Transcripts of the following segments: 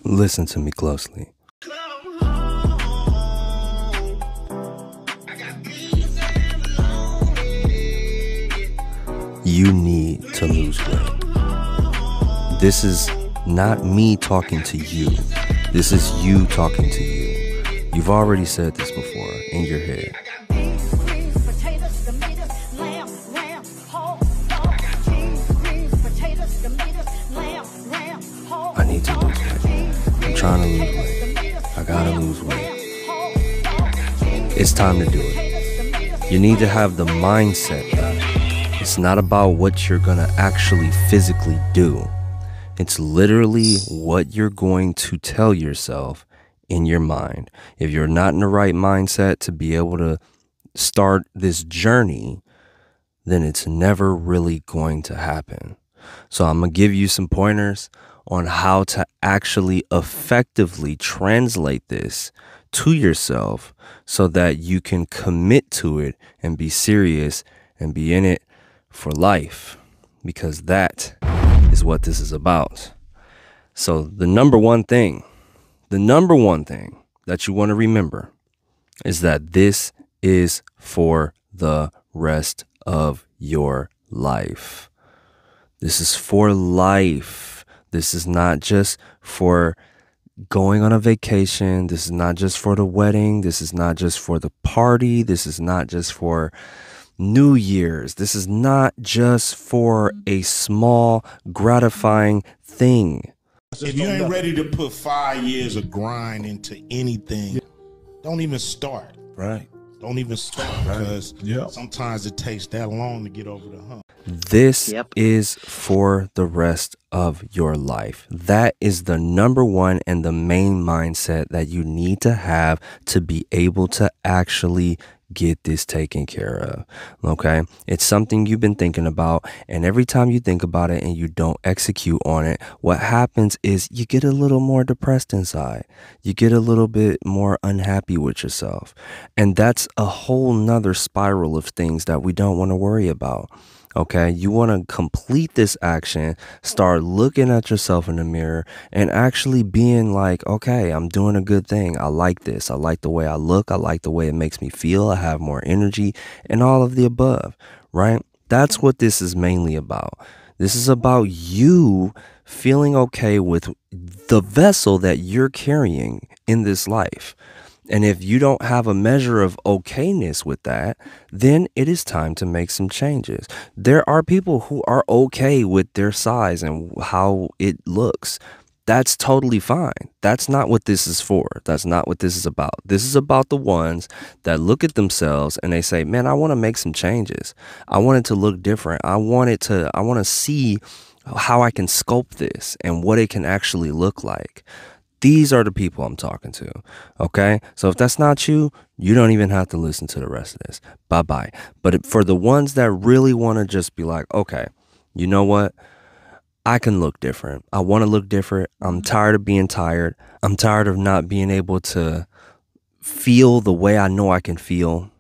Listen to me closely. You need to lose weight. This is not me talking to you. This is you talking to you. You've already said this before in your head. I need to lose weight. I'm trying to lose weight. I gotta lose weight. It's time to do it. You need to have the mindset that it's not about what you're gonna actually physically do. It's literally what you're going to tell yourself in your mind. If you're not in the right mindset to be able to start this journey, then it's never really going to happen. So I'm gonna give you some pointers on how to actually effectively translate this to yourself so that you can commit to it and be serious and be in it for life, because that is what this is about. So the number one thing that you want to remember is that this is for the rest of your life. This is for life. This is not just for going on a vacation. This is not just for the wedding. This is not just for the party. This is not just for New Year's. This is not just for a small, gratifying thing. If you ain't ready to put 5 years of grind into anything, don't even start. Right. Don't even start, because sometimes it takes that long to get over the hump. This is for the rest of your life. That is the number one and the main mindset that you need to have to be able to actually get this taken care of. Okay? It's something you've been thinking about, and every time you think about it and you don't execute on it, what happens is you get a little more depressed inside. You get a little bit more unhappy with yourself. And that's a whole nother spiral of things that we don't want to worry about. Okay, you want to complete this action, start looking at yourself in the mirror and actually being like, okay, I'm doing a good thing. I like this. I like the way I look. I like the way it makes me feel. I have more energy and all of the above, right? That's what this is mainly about. This is about you feeling okay with the vessel that you're carrying in this life. And if you don't have a measure of okayness with that, then it is time to make some changes. There are people who are okay with their size and how it looks. That's totally fine. That's not what this is for. That's not what this is about. This is about the ones that look at themselves and they say, man, I want to make some changes. I want it to look different. I want to see how I can sculpt this and what it can actually look like. These are the people I'm talking to, okay? So if that's not you, you don't even have to listen to the rest of this. Bye-bye. But for the ones that really want to just be like, okay, you know what? I can look different. I want to look different. I'm tired of being tired. I'm tired of not being able to feel the way I know I can feel.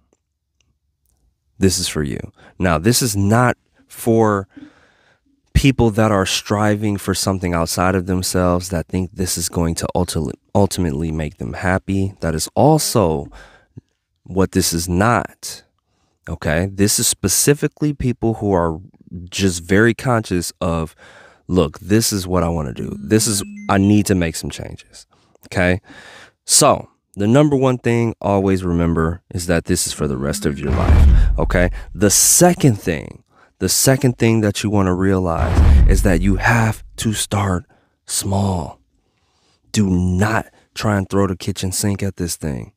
This is for you. Now, this is not for people that are striving for something outside of themselves, that think this is going to ultimately make them happy. That is also what this is not. Okay, this is specifically people who are just very conscious of, look, this is what I want to do. I need to make some changes. Okay, so the number one thing, always remember, is that this is for the rest of your life. Okay, the second thing that you want to realize is that you have to start small. Do not try and throw the kitchen sink at this thing.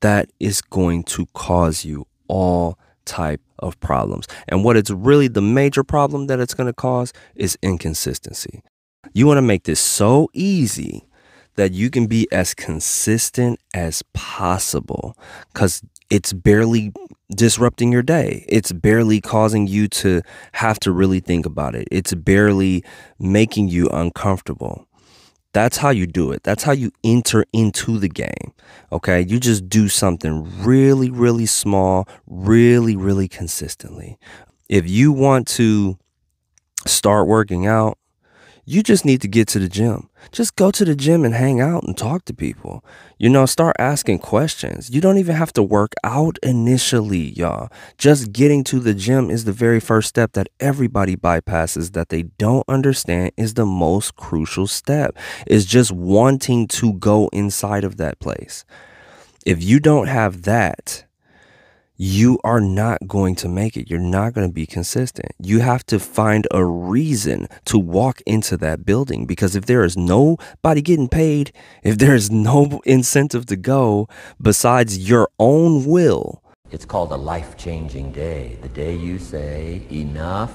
That is going to cause you all type of problems. And what it's really, the major problem that it's going to cause is inconsistency. You want to make this so easy that you can be as consistent as possible, because it's barely disrupting your day. It's barely causing you to have to really think about it. It's barely making you uncomfortable. That's how you do it. That's how you enter into the game. Okay, you just do something really, really small, really, really consistently. If you want to start working out, You just need to get to the gym. Just go to the gym and hang out and talk to people. Start asking questions. You don't even have to work out initially, y'all. Just getting to the gym is the very first step that everybody bypasses, that they don't understand is the most crucial step. Is just wanting to go inside of that place. If you don't have that, you are not going to make it. You're not going to be consistent. You have to find a reason to walk into that building, because if there is nobody getting paid, if there is no incentive to go besides your own will, it's called a life-changing day. The day you say enough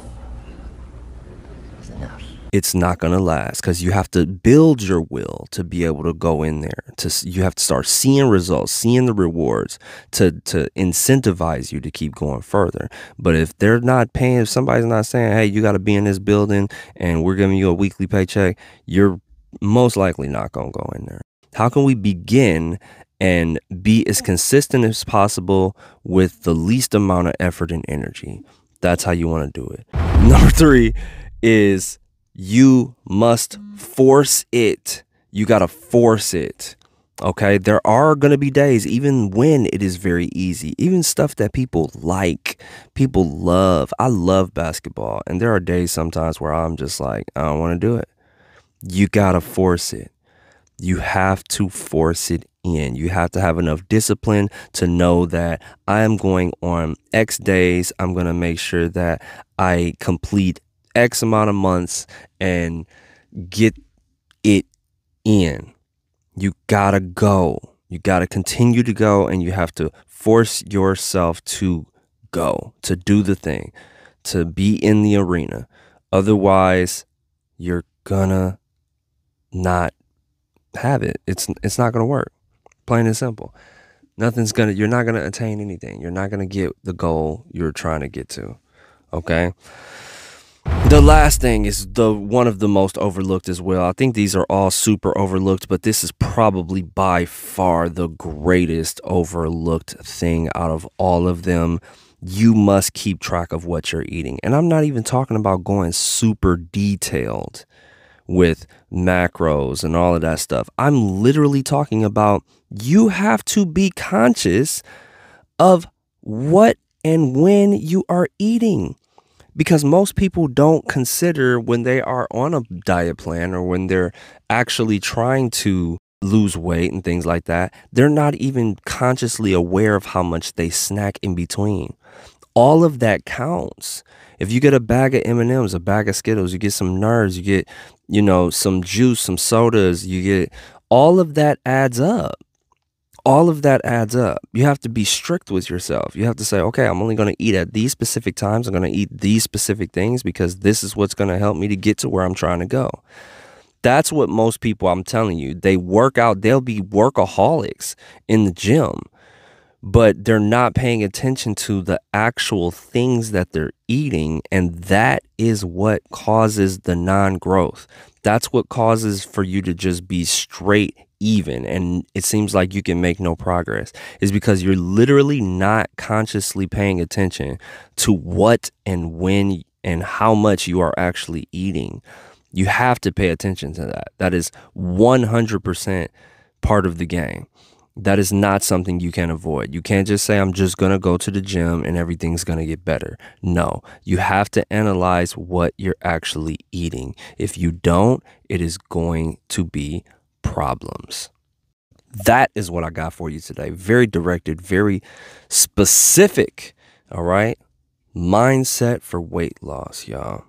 is enough. it's not going to last, because you have to build your will to be able to go in there. You have to start seeing results, seeing the rewards to incentivize you to keep going further. But if they're not paying, if somebody's not saying, hey, you got to be in this building and we're giving you a weekly paycheck, you're most likely not going to go in there. How can we begin and be as consistent as possible with the least amount of effort and energy? That's how you want to do it. Number 3 is you must force it. You got to force it. Okay. There are going to be days, even when it is very easy, even stuff that people like, people love. I love basketball. And there are days sometimes where I'm just like, I don't want to do it. You got to force it. You have to force it in. You have to have enough discipline to know that I am going on X days. I'm going to make sure that I complete X amount of months and get it in. You gotta go. You gotta continue to go, and you have to force yourself to go, to do the thing, to be in the arena. Otherwise, you're gonna not have it. It's not gonna work. Plain and simple. You're not gonna attain anything. You're not gonna get the goal you're trying to get to. Okay? The last thing is one of the most overlooked as well. I think these are all super overlooked, but this is probably by far the greatest overlooked thing out of all of them. You must keep track of what you're eating. And I'm not even talking about going super detailed with macros and all of that stuff. I'm literally talking about you have to be conscious of what and when you are eating. Because most people don't consider, when they are on a diet plan or when they're actually trying to lose weight and things like that, they're not even consciously aware of how much they snack in between. All of that counts. If you get a bag of M&Ms, a bag of Skittles, you get some Nerds, you get, some juice, some sodas, you get, all of that adds up. All of that adds up. You have to be strict with yourself. You have to say, okay, I'm only going to eat at these specific times. I'm going to eat these specific things because this is what's going to help me to get to where I'm trying to go. That's what most people, I'm telling you, they work out. They'll be workaholics in the gym, but they're not paying attention to the actual things that they're eating. And that is what causes the non-growth. That's what causes for you to just be straight even, and it seems like you can make no progress, is because you're literally not consciously paying attention to what and when and how much you are actually eating. You have to pay attention to that. That is 100% part of the game. That is not something you can avoid. You can't just say, I'm just going to go to the gym and everything's going to get better. No, you have to analyze what you're actually eating. If you don't, it is going to be problems. That is what I got for you today. Very directed, very specific. All right. Mindset for weight loss, y'all.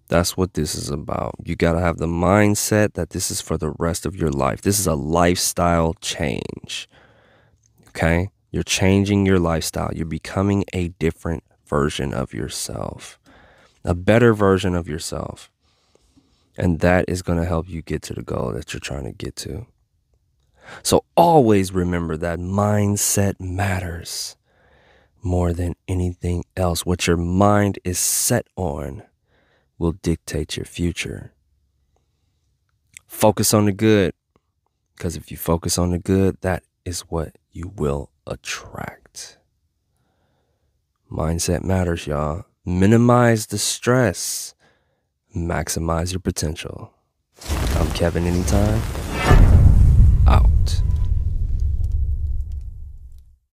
That's what this is about. You got to have the mindset that this is for the rest of your life. This is a lifestyle change. Okay. You're changing your lifestyle. You're becoming a different version of yourself, a better version of yourself. And that is going to help you get to the goal that you're trying to get to. So always remember that mindset matters more than anything else. What your mind is set on will dictate your future. Focus on the good, because if you focus on the good, that is what you will attract. Mindset matters, y'all. Minimize the stress. Maximize your potential. I'm Kevin Anytime.